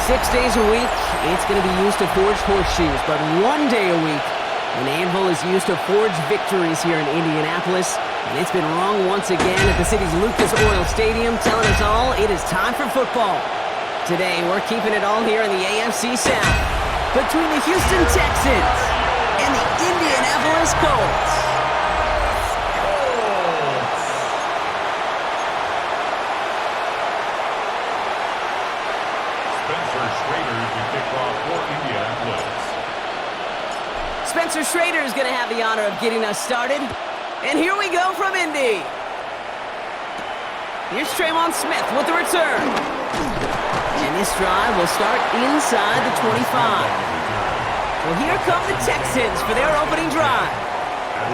6 days a week, it's going to be used to forge horseshoes, but 1 day a week, an anvil is used to forge victories here in Indianapolis, and it's been rung once again at the city's Lucas Oil Stadium, telling us all it is time for football. Today, we're keeping it all here in the AFC South, between the Houston Texans and the Indianapolis Colts. Spencer Schrader is going to have the honor of getting us started. And here we go from Indy. Here's Tremont Smith with the return. And this drive will start inside the 25. Well, here come the Texans for their opening drive.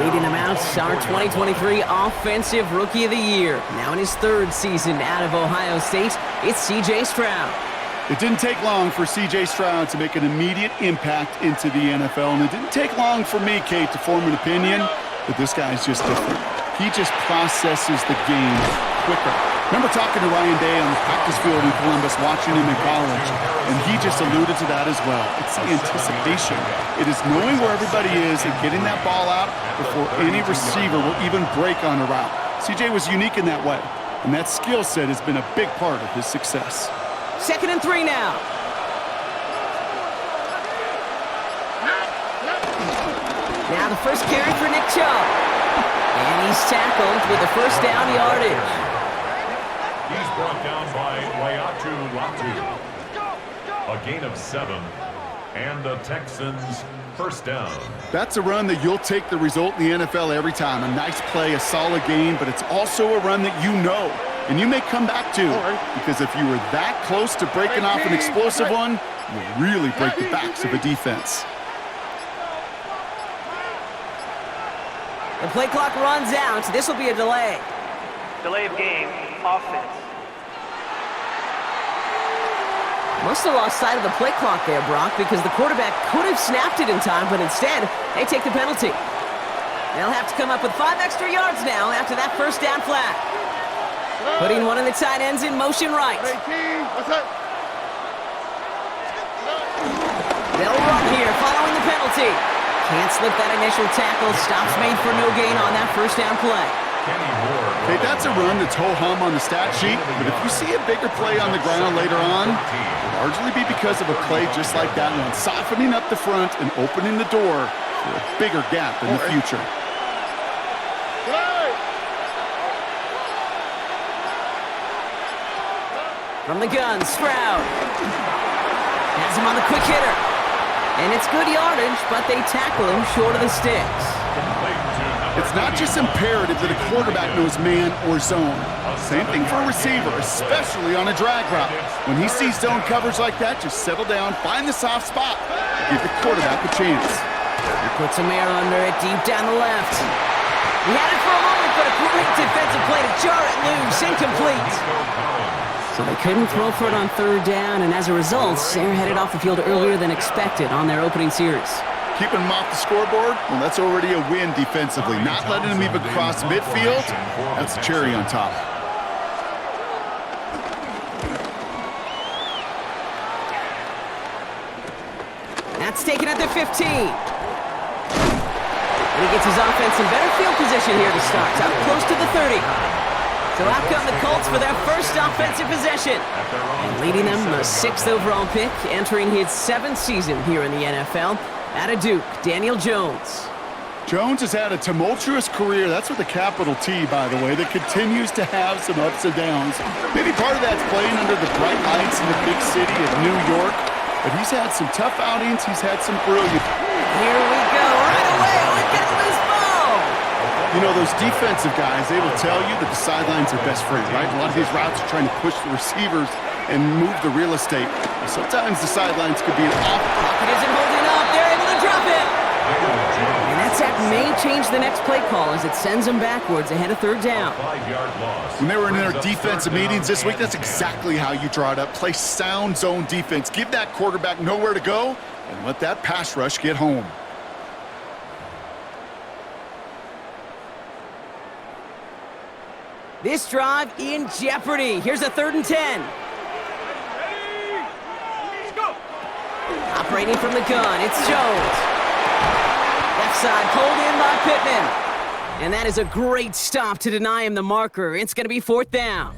Leading them out, our 2023 Offensive Rookie of the Year. Now in his third season out of Ohio State, it's C.J. Stroud. It didn't take long for C.J. Stroud to make an immediate impact into the NFL, and it didn't take long for me, Kate, to form an opinion, but this guy's just different. He just processes the game quicker. Remember talking to Ryan Day on the practice field in Columbus, watching him in college, and he just alluded to that as well. It's the anticipation. It is knowing where everybody is and getting that ball out before any receiver will even break on a route. C.J. was unique in that way, and that skill set has been a big part of his success. 2nd and 3 now. Now the first carry for Nick Chubb. And he's tackled with the first down yardage. He's brought down by Latu. A gain of 7. And the Texans first down. That's a run that you'll take the result in the NFL every time. A nice play, a solid game, but it's also a run that you know. And you may come back to, because if you were that close to breaking off an explosive one, you'll really break the backs of a defense. The play clock runs out. This will be a delay. Delay of game, offense. Must have lost sight of the play clock there, Brock, because the quarterback could have snapped it in time, but instead, they take the penalty. They'll have to come up with 5 extra yards now after that first down flat. Putting one of the tight ends in motion right. They'll run here following the penalty. Can't slip that initial tackle. Stops made for no gain on that first down play. Okay, that's a run that's ho-hum on the stat sheet, but if you see a bigger play on the ground later on, it'll largely be because of a play just like that one, softening up the front and opening the door for a bigger gap in the future. From the gun, Stroud. Has him on the quick hitter. And it's good yardage, but they tackle him short of the sticks. It's not just imperative that a quarterback knows man or zone. Same thing for a receiver, especially on a drag route. When he sees zone coverage like that, just settle down, find the soft spot, give the quarterback a chance. He puts some air under it, deep down the left. He had it for a moment, but a great defensive play to jar it loose, incomplete. So they couldn't throw for it on 3rd down, and as a result, they're headed off the field earlier than expected on their opening series. Keeping him off the scoreboard, well, that's already a win defensively. Not letting him even cross midfield, that's the cherry on top. That's taken at the 15. And he gets his offense in better field position here to start, up close to the 30. So out come the Colts for their first offensive possession. And leading them, the 6th overall pick, entering his 7th season here in the NFL. Out of Duke, Daniel Jones. Jones has had a tumultuous career, that's with a capital T, by the way, that continues to have some ups and downs. Maybe part of that's playing under the bright lights in the big city of New York, but he's had some tough outings, he's had some brilliant. Here we go, right away, we get a loose ball! You know, those defensive guys, they will tell you that the sidelines are best friend, right? A lot of these routes are trying to push the receivers and move the real estate. Sometimes the sidelines could be an off. Pocket isn't holding up, they're able to drop it! And that sack may change the next play call as it sends them backwards ahead of 3rd down. When they were in their defensive meetings this week, that's exactly how you draw it up. Play sound zone defense. Give that quarterback nowhere to go and let that pass rush get home. This drive in jeopardy. Here's a 3rd and 10. Operating from the gun, it's Jones. Left side pulled in by Pittman. And that is a great stop to deny him the marker. It's going to be 4th down.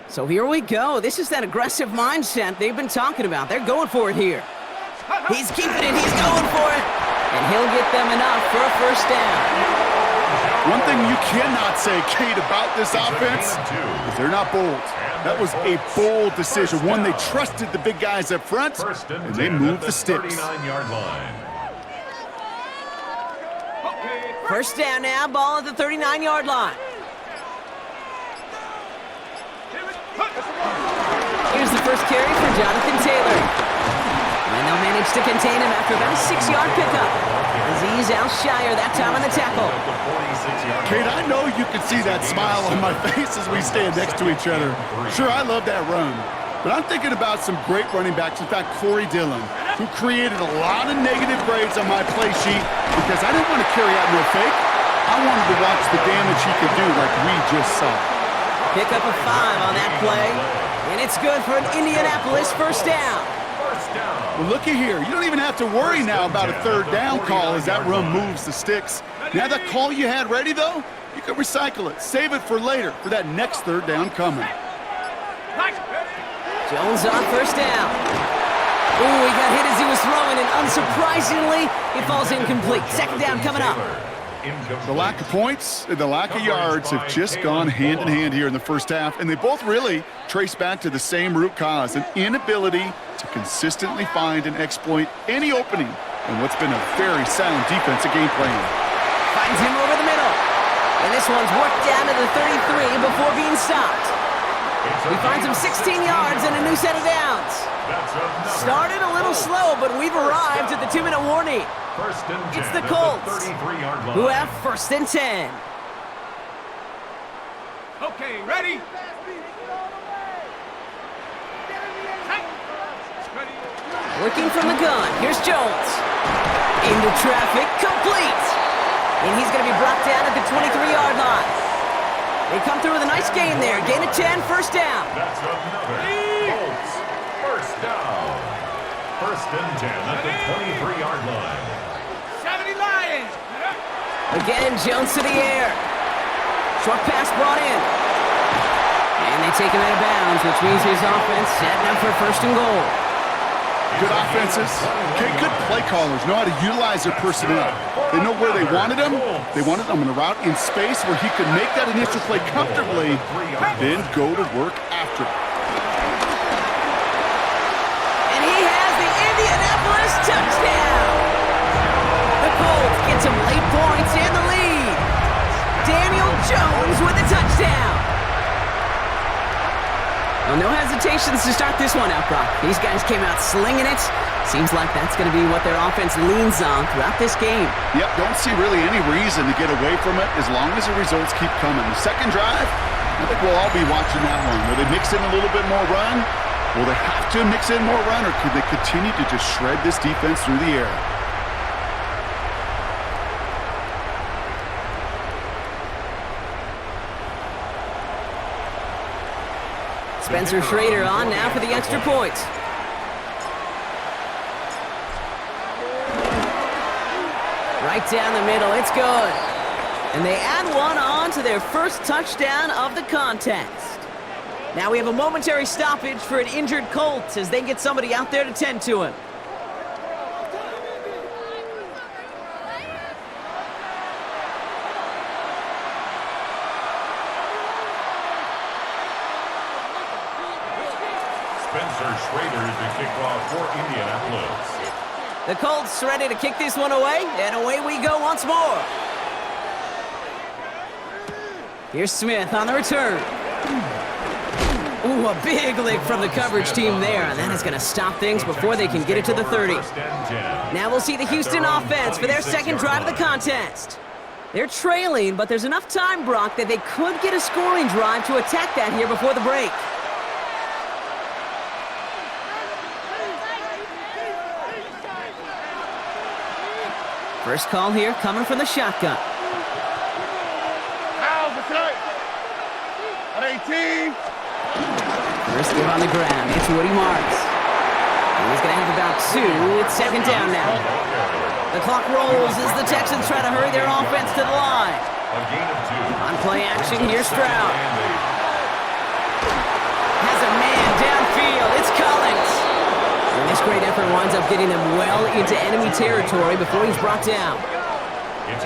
So here we go. This is that aggressive mindset they've been talking about. They're going for it here. He's keeping it. He's going for it. And he'll get them enough for a 1st down. One thing you cannot say, Kate, about this offense is they're not bold. That was a bold decision. One, they trusted the big guys up front, and they moved the sticks. 1st down now. Ball at the 39-yard line. Here's the first carry for Jonathan Taylor. And they'll manage to contain him after about a 6-yard pickup. Aziz Al-Shire that time on the tackle. Kate, I know you can see that smile on my face as we stand next to each other. Sure, I love that run. But I'm thinking about some great running backs. In fact, Corey Dillon, who created a lot of negative grades on my play sheet because I didn't want to carry out no fake. I wanted to watch the damage he could do like we just saw. Pick up a 5 on that play. And it's good for an Indianapolis 1st down. Well, looky here. You don't even have to worry now about a 3rd down call as that run moves the sticks. Now that call you had ready, though, you can recycle it. Save it for later for that next 3rd down coming. Jones on 1st down. Ooh, he got hit as he was throwing, and unsurprisingly, it falls incomplete. 2nd down coming up. The lack of points and the lack of yards have just gone hand in hand here in the 1st half, and they both really trace back to the same root cause, an inability to consistently find and exploit any opening in what's been a very sound defensive game plan. Finds him over the middle. And this one's worked down to the 33 before being stopped. He finds him 16 yards and a new set of downs. Started a little slow, but we've arrived at the 2-minute warning. It's the Colts, who have 1st and 10. Okay, ready? Working from the gun, here's Jones. Into traffic, complete. And he's going to be brought down at the 23-yard line. They come through with a nice gain there. Gain of 10, 1st down. That's another Colts 1st down. 1st and 10 at the 23-yard line. 70 Lions. Again, Jones to the air. Short pass brought in. And they take him out of bounds, which means his offense setting up for 1st and goal. Good offenses. Okay, good play callers know how to utilize their personnel. They know where they wanted him. They wanted him in a route in space where he could make that initial play comfortably, then go to work after it. And he has the Indianapolis touchdown. The Colts get some late points in the lead. Daniel Jones with the touchdown. Well, no hesitations to start this one out, Brock. These guys came out slinging it. Seems like that's going to be what their offense leans on throughout this game. Yep, don't see really any reason to get away from it as long as the results keep coming. The 2nd drive, I think we'll all be watching that one. Will they mix in a little bit more run? Will they have to mix in more run, or could they continue to just shred this defense through the air? Spencer Schrader on now for the extra point. Right down the middle, it's good. And they add one on to their 1st touchdown of the contest. Now we have a momentary stoppage for an injured Colts as they get somebody out there to tend to him. Spencer Schrader is the kickoff for Indianapolis. The Colts ready to kick this one away, and away we go once more. Here's Smith on the return. Ooh, a big lick from the coverage team there, and that is going to stop things before they can get it to the 30. Now we'll see the Houston offense for their 2nd drive of the contest. They're trailing, but there's enough time, Brock, that they could get a scoring drive to attack that here before the break. First call here coming from the shotgun. At 18. First give on the ground. It's Woody Marks. And he's going to have about 2. It's second down now. The clock rolls as the Texans try to hurry their offense to the line. A gain of 2. On play action, here's Stroud. Has a man downfield. It's Collins. And this great effort winds up getting them well into enemy territory before he's brought down.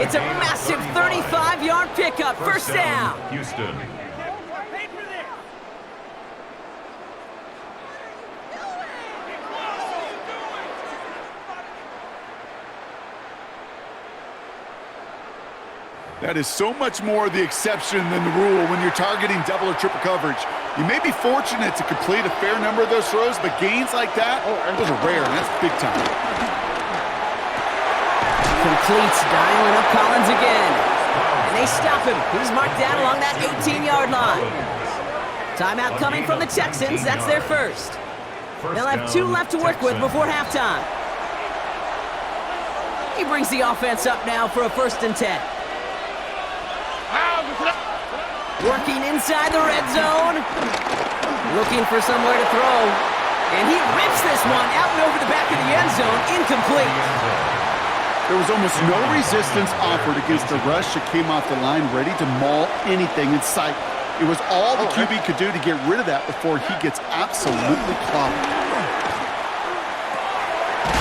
It's a massive 35-yard pickup. First down. Houston. That is so much more the exception than the rule when you're targeting double or triple coverage. You may be fortunate to complete a fair number of those throws, but gains like that, those are rare, and that's big time. Completes, dialing up Collins again. And they stop him. He's marked down along that 18-yard line. Timeout coming from the Texans. That's their first. They'll have 2 left to work with before halftime. He brings the offense up now for a 1st and 10. Working inside the red zone. Looking for somewhere to throw. And he rips this one out and over the back of the end zone. Incomplete. There was almost no resistance offered against the rush that came off the line, ready to maul anything in sight. It was all the QB could do to get rid of that before he gets absolutely clobbered.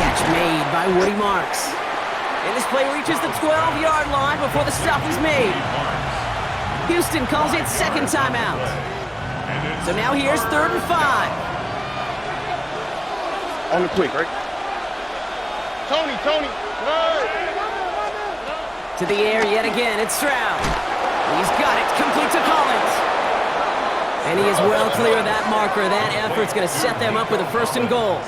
Catch made by Woody Marks. And this play reaches the 12-yard line before the stop is made. Houston calls it second timeout. So now here's 3rd and 5. On the quick, right? Tony. To the air yet again, it's Stroud. He's got it, complete to Collins. And he is well clear of that marker. That effort's going to set them up with a 1st and goal.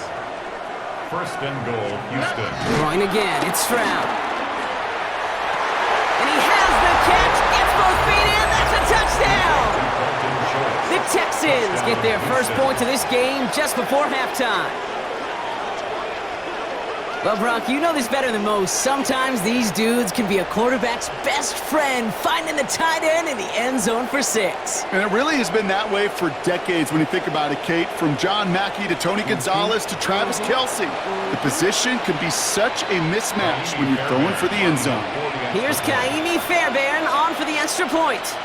1st and goal, Houston. Throwing again, it's Stroud. And he has the catch, gets both feet in, that's a touchdown! The Texans get their first point of this game just before halftime. Well, Brock, you know this better than most. Sometimes these dudes can be a quarterback's best friend, finding the tight end in the end zone for 6. And it really has been that way for decades when you think about it, Kate. From John Mackey to Tony Gonzalez to Travis Kelce. The position can be such a mismatch when you're throwing for the end zone. Here's Kaimi Fairbairn on for the extra point.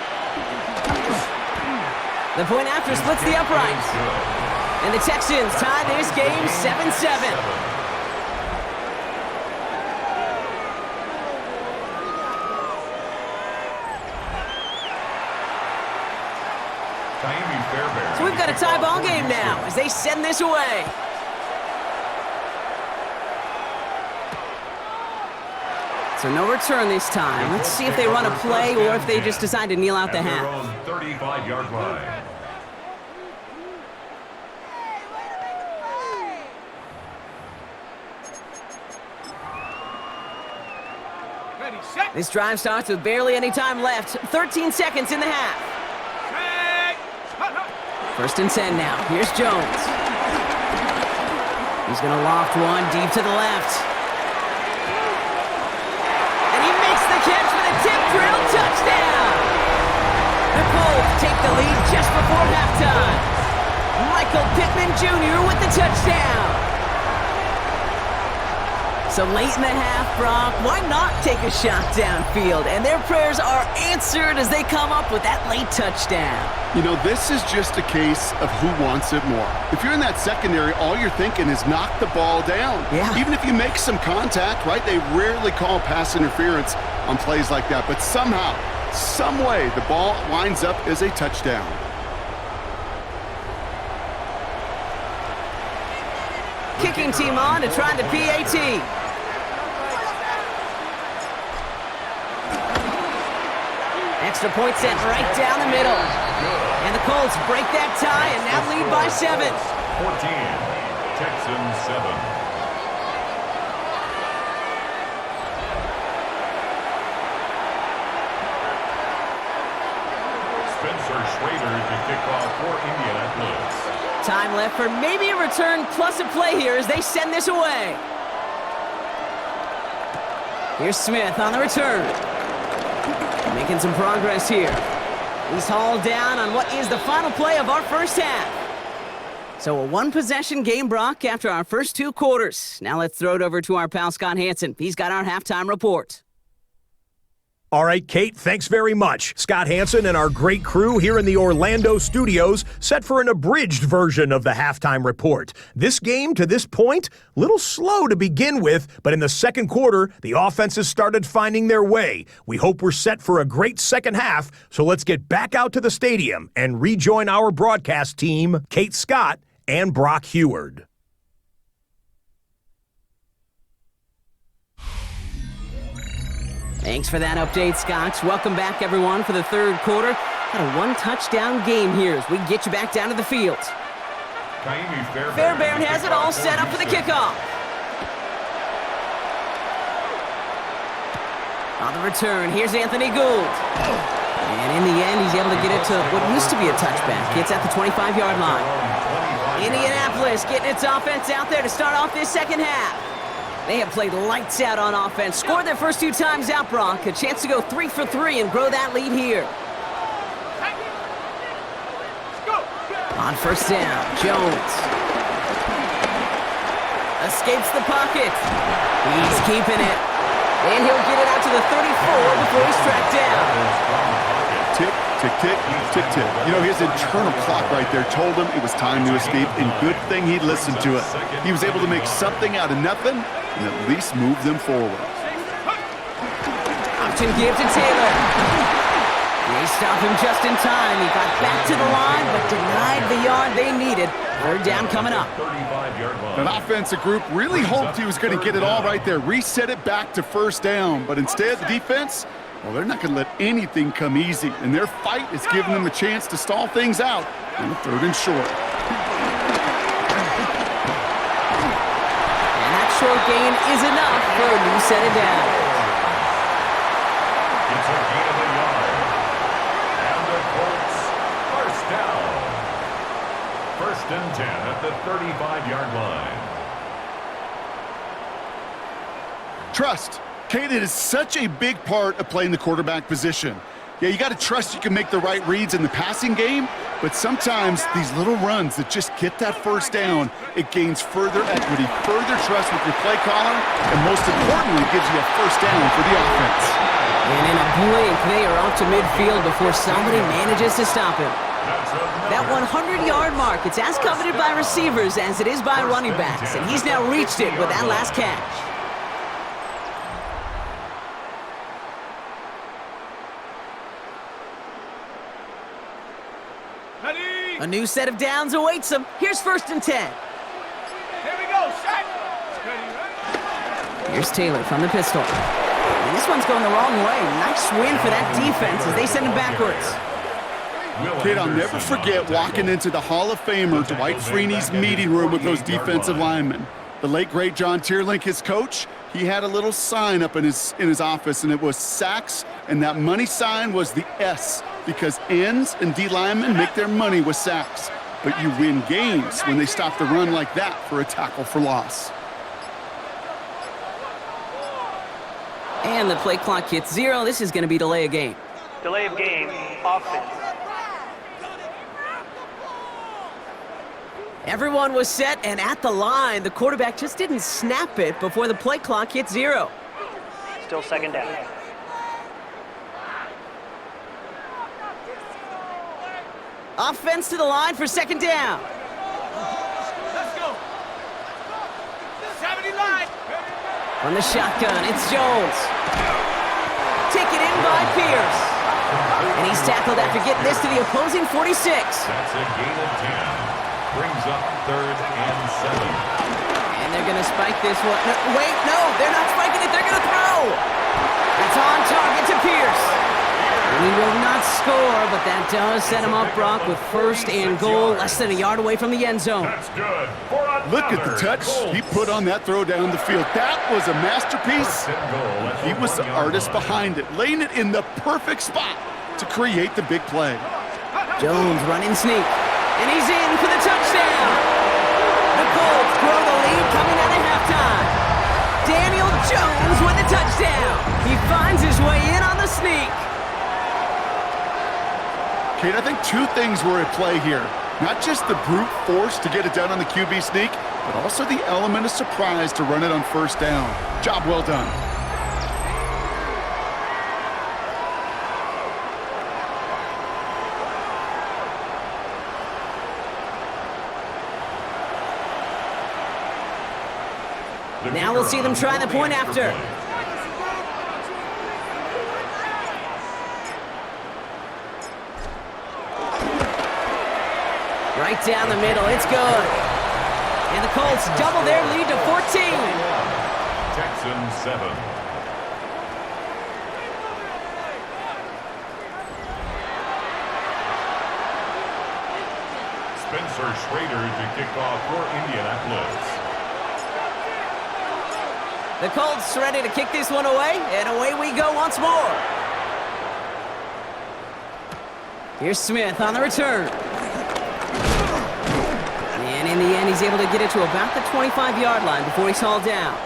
The point after splits the uprights. And the Texans tie this game 7-7. So we've got a tie ball game now as they send this away. So no return this time. Let's see if they run a play or if they just decide to kneel out the half. 35-yard line. This drive starts with barely any time left. 13 seconds in the half. 1st and 10 now. Here's Jones. He's going to loft one deep to the left. And he makes the catch for the tip drill touchdown. The Colts take the lead just before halftime. Michael Pittman Jr. with the touchdown. So late in the half, Brock, why not take a shot downfield? And their prayers are answered as they come up with that late touchdown. You know, this is just a case of who wants it more. If you're in that secondary, all you're thinking is knock the ball down. Yeah. Even if you make some contact, right, they rarely call pass interference on plays like that. But somehow, some way, the ball winds up as a touchdown. Kicking team on to try the PAT. Extra point set right down the middle. And the Colts break that tie and now lead by 7. 14, Texans 7. Spencer Schrader to kick off for Indianapolis. Time left for maybe a return plus a play here as they send this away. Here's Smith on the return. Making some progress here. He's hauled down on what is the final play of our first half. So a one-possession game, Brock, after our first 2 quarters. Now let's throw it over to our pal Scott Hanson. He's got our halftime report. All right, Kate, thanks very much. Scott Hanson and our great crew here in the Orlando studios set for an abridged version of the halftime report. This game, to this point, a little slow to begin with, but in the second quarter, the offenses started finding their way. We hope we're set for a great second half, so let's get back out to the stadium and rejoin our broadcast team, Kate Scott and Brock Heward. Thanks for that update, Scott. Welcome back, everyone, for the third quarter. Got a one-touchdown game here as we get you back down to the field. Fairbairn has it all set up for the kickoff. On the return, here's Anthony Gould. And in the end, he's able to get it to what used to be a touchback. Gets at the 25-yard line. Indianapolis getting its offense out there to start off this second half. They have played lights out on offense, scored their first 2 times out, Brock. A chance to go 3 for 3 and grow that lead here. On first down, Jones escapes the pocket. He's keeping it. And he'll get it out to the 34 before he's tracked down. Tick, tick, tick, tick, tick. You know, his internal clock right there told him it was time to escape, and good thing he listened to it. He was able to make something out of nothing and at least move them forward. Option give to Taylor. They stop him just in time. He got back to the line, but denied the yard they needed. Third down coming up. An offensive group really hoped he was going to get it all right there, reset it back to first down, but instead the defense, well, they're not going to let anything come easy, and their fight is giving them a chance to stall things out on the 3rd and short. And that short gain is enough for a new set of downs. It's a gain of a yard. And the Colts, first down. 1st and 10 at the 35-yard line. Trust. Kate, it is such a big part of playing the quarterback position. Yeah, you got to trust you can make the right reads in the passing game, but sometimes these little runs that just get that first down, it gains further equity, further trust with your play caller, and most importantly, gives you a first down for the offense. And in a blink, they are off to midfield before somebody manages to stop him. That 100-yard mark, it's as coveted by receivers as it is by running backs, and he's now reached it with that last catch. A new set of downs awaits him. Here's 1st and 10. Here we go, shot. Here's Taylor from the pistol. And this one's going the wrong way. Nice win for that defense as they send him backwards. Kate, I'll never forget walking into the Hall of Famer Dwight Freeney's meeting room with those defensive linemen. The late, great John Tierlink, his coach, he had a little sign up in his office, and it was sacks, and that money sign was the S, because ends and D linemen make their money with sacks. But you win games when they stop the run like that for a tackle for loss. And the play clock hits 0. This is going to be delay of game. Delay of game, offense. Everyone was set and at the line. The quarterback just didn't snap it before the play clock hit 0. Still 2nd down. Offense to the line for 2nd down. Let's go. 70 line. From the shotgun, it's Jones. Taken in by Pierce. And he's tackled after getting this to the opposing 46. That's a gain of 10. Brings up 3rd and 7. And they're going to spike this one. No, wait, no, they're not spiking it. They're going to throw. It's on target to Pierce. And he will not score, but that does set him up, Brock, with 1st and goal, less than a yard away from the end zone. That's good. Look at the touch he put on that throw down the field. That was a masterpiece. He was the artist behind it, laying it in the perfect spot to create the big play. Jones running sneak, and he's in for the touchdown. The Colts grow the lead coming out of halftime. Daniel Jones with the touchdown. Kate, I think two things were at play here. Not just the brute force to get it done on the QB sneak, but also the element of surprise to run it on first down. Job well done. Now we'll see them try the point after. Right down the middle, it's good. And the Colts double their lead to 14. Texans 7. Spencer Schrader to kick off for Indianapolis. The Colts ready to kick this one away, and away we go once more. Here's Smith on the return. And in the end, he's able to get it to about the 25-yard line before he's hauled down.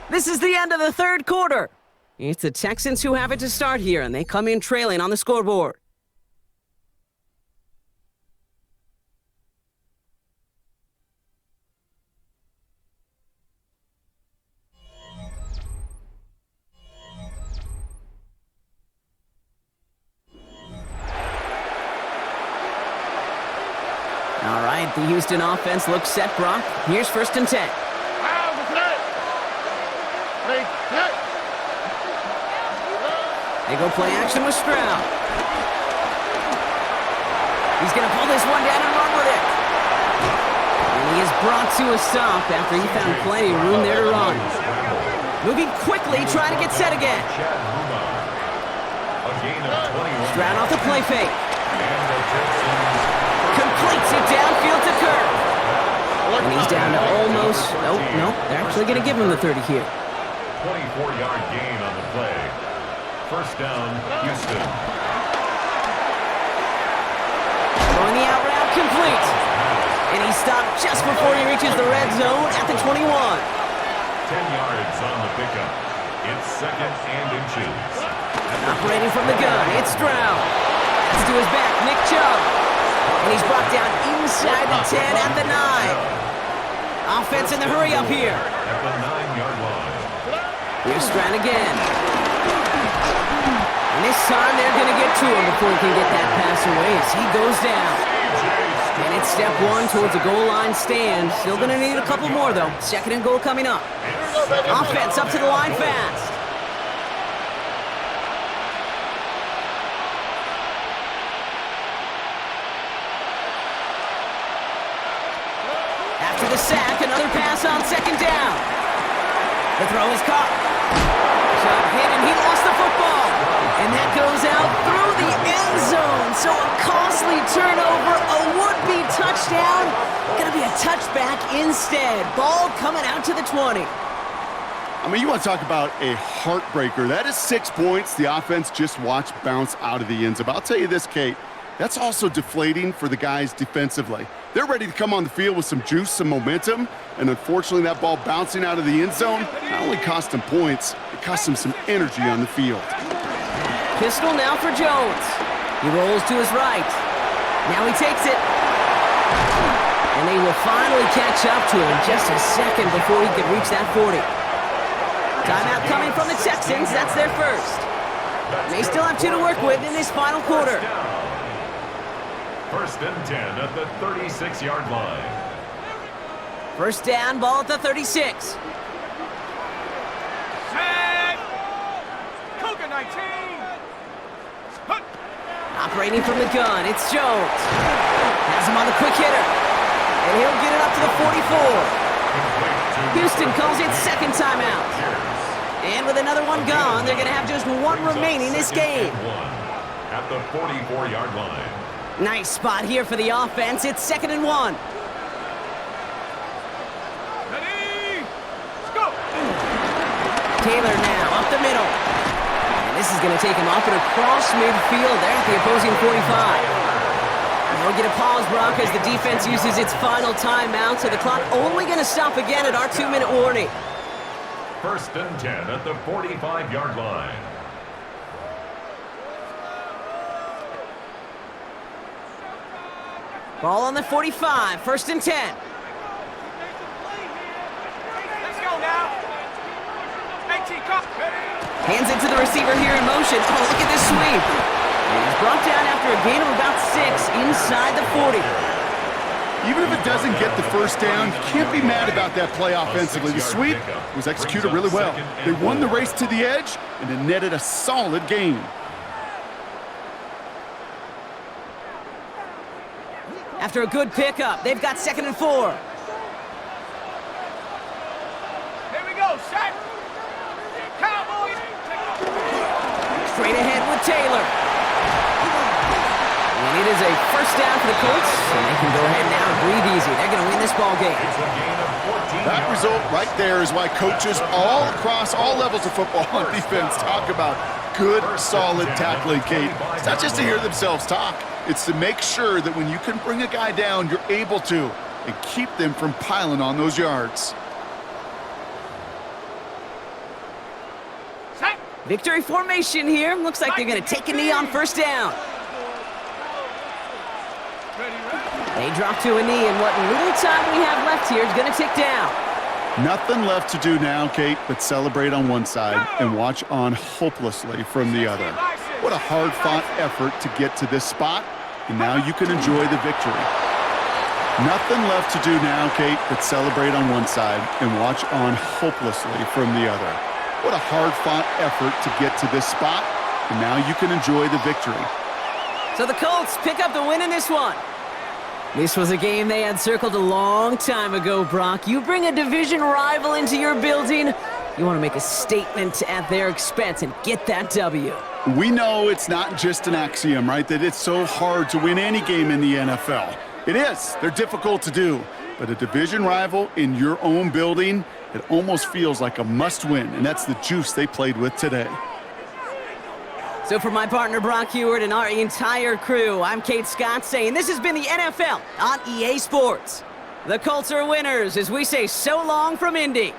This is the end of the third quarter. It's the Texans who have it to start here, and they come in trailing on the scoreboard. All right, the Houston offense looks set, Brock. Here's 1st and 10. They go play action with Stroud. He's going to pull this one down and run with it. And he is brought to a stop after he found plenty of room there to run. Moving quickly, trying to get set again. Stroud off the play fake. Completes it downfield to Kirk. And he's down to almost... Nope. They're actually going to give him the 30 here. 24-yard gain on the play. First down, Houston. Throwing the out route complete. And he stopped just before he reaches the red zone at the 21. 10 yards on the pickup. It's 2nd and inches. Operating from the gun, it's Stroud. That's to his back, Nick Chubb. And he's brought down inside the 10 at the 9. Offense in the hurry up here. At the 9-yard line. Here's Stroud again. And this time they're going to get to him before he can get that pass away as he goes down. And it's step 1 towards a goal line stand. Still going to need a couple more, though. 2nd and goal coming up. Offense up to the line fast. After the sack, another pass on 2nd down. The throw is caught. Shot hit, and he lost the football. And that goes out through the end zone. So a costly turnover, a would-be touchdown. Gonna be a touchback instead. Ball coming out to the 20. I mean, you want to talk about a heartbreaker. That is 6 points the offense just watched bounce out of the end zone. But I'll tell you this, Kate, that's also deflating for the guys defensively. They're ready to come on the field with some juice, some momentum, and unfortunately that ball bouncing out of the end zone not only cost them points, it cost them some energy on the field. Pistol now for Jones. He rolls to his right. Now he takes it. And they will finally catch up to him just a second before he could reach that 40. Timeout coming from the Texans. That's their first. They still have 2 to work with in this final quarter. 1st and 10 at the 36-yard line. First down, ball at the 36. Tag! Cougar 19! Hut! Operating from the gun, it's Jones. Has him on the quick hitter. And he'll get it up to the 44. Houston calls it 2nd timeout. And with another one gone, they're going to have just 1 remaining this game. At the 44-yard line. Nice spot here for the offense. It's 2nd and 1. Ready? Go! Taylor now up the middle. And this is going to take him off and across midfield there at the opposing 45. We'll get a pause, Brock, as the defense uses its final timeout, so the clock only going to stop again at our 2-minute warning. 1st and 10 at the 45-yard line. Ball on the 45, 1st and 10. Let's go now. 18, come. Hands it to the receiver here in motion. Oh, look at this sweep. And he's brought down after a gain of about 6 inside the 40. Even if it doesn't get the first down, you can't be mad about that play offensively. The sweep was executed really well. They won the race to the edge, and it netted a solid gain. After a good pickup, they've got 2nd and 4. Here we go, set. Cowboys. Straight ahead with Taylor. And it is a 1st down for the Colts, and they can go ahead now and breathe easy. They're going to win this ball game. That result right there is why coaches all across all levels of football on defense talk about good, solid tackling, Kate. It's not just to hear themselves talk. It's to make sure that when you can bring a guy down, you're able to, and keep them from piling on those yards. Set. Victory formation here. Looks like they're going to take a knee on 1st down. Ready, ready. They drop to a knee, and what little time we have left here is going to tick down. Nothing left to do now, Kate, but celebrate on one side and watch on hopelessly from the other. What a hard-fought effort to get to this spot, and now you can enjoy the victory. Nothing left to do now, Kate, but celebrate on one side and watch on hopelessly from the other. What a hard-fought effort to get to this spot, and now you can enjoy the victory. So the Colts pick up the win in this one. This was a game they had circled a long time ago, Brock. You bring a division rival into your building, you want to make a statement at their expense and get that W. We know it's not just an axiom, right, that it's so hard to win any game in the NFL. It is. They're difficult to do. But a division rival in your own building, it almost feels like a must-win, and that's the juice they played with today. So for my partner Brock Heward and our entire crew, I'm Kate Scott saying this has been the NFL on EA Sports. The Colts are winners as we say so long from Indy.